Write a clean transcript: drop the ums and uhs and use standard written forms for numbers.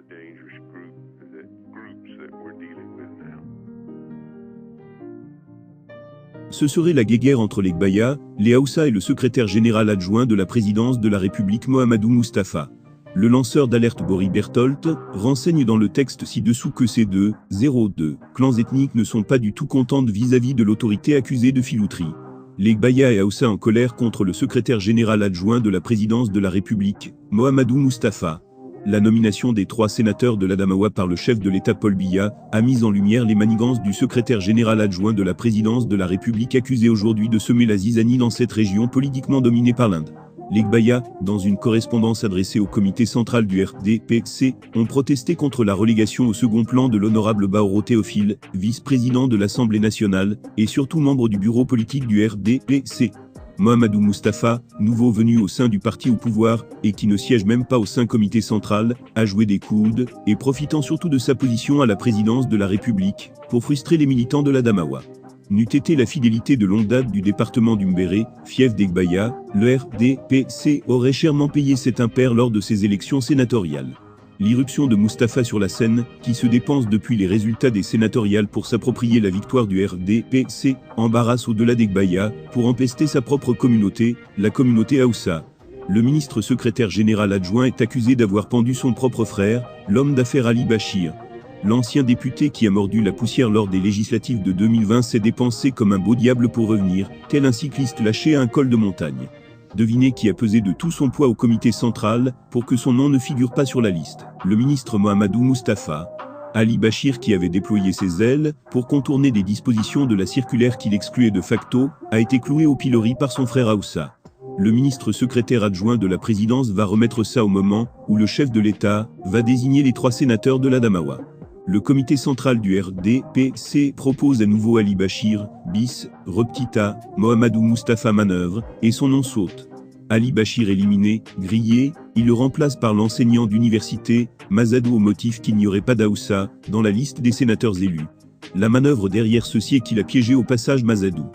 dangerous groups that we're dealing with now. Ce serait la guéguerre entre les Gbaya, les Haoussa et le secrétaire général adjoint de la présidence de la République Mohamedou Moustapha. Le lanceur d'alerte Bory Bertholt renseigne dans le texte ci-dessous que ces deux clans ethniques ne sont pas du tout contentes vis-à-vis de l'autorité accusée de filouterie. Les Gbaya et Haoussa en colère contre le secrétaire général adjoint de la présidence de la République, Mohamedou Moustapha. La nomination des 3 sénateurs de l'Adamawa par le chef de l'État Paul Biya a mis en lumière les manigances du secrétaire général adjoint de la présidence de la République accusé aujourd'hui de semer la zizanie dans cette région politiquement dominée par l'Inde. Les Gbaya, dans une correspondance adressée au comité central du RDPC, ont protesté contre la relégation au second plan de l'honorable Baoro Théophile, vice-président de l'Assemblée nationale, et surtout membre du bureau politique du RDPC. Mohamedou Moustapha, nouveau venu au sein du parti au pouvoir, et qui ne siège même pas au sein comité central, a joué des coudes, et profitant surtout de sa position à la présidence de la République, pour frustrer les militants de l'Adamawa. N'eût été la fidélité de longue date du département d'Umbéré, fief des Gbaya, le RDPC aurait chèrement payé cet impair lors de ces élections sénatoriales. L'irruption de Moustapha sur la scène, qui se dépense depuis les résultats des sénatoriales pour s'approprier la victoire du RDPC, embarrasse au-delà des Gbaya, pour empester sa propre communauté, la communauté Haoussa. Le ministre secrétaire général adjoint est accusé d'avoir pendu son propre frère, l'homme d'affaires Ali Bachir. L'ancien député qui a mordu la poussière lors des législatives de 2020 s'est dépensé comme un beau diable pour revenir, tel un cycliste lâché à un col de montagne. Devinez qui a pesé de tout son poids au comité central, pour que son nom ne figure pas sur la liste. Le ministre Mohamedou Moustapha. Ali Bachir, qui avait déployé ses ailes, pour contourner des dispositions de la circulaire qui l'excluait de facto, a été cloué au pilori par son frère Haoussa. Le ministre secrétaire adjoint de la présidence va remettre ça au moment où le chef de l'État va désigner les 3 sénateurs de l'Adamawa. Le comité central du RDPC propose à nouveau Ali Bachir, bis, reptita, Mohamedou Moustapha manœuvre, et son nom saute. Ali Bachir éliminé, grillé, il le remplace par l'enseignant d'université, Mazadou au motif qu'il n'y aurait pas d'Haoussa dans la liste des sénateurs élus. La manœuvre derrière ceci est qu'il a piégé au passage Mazadou.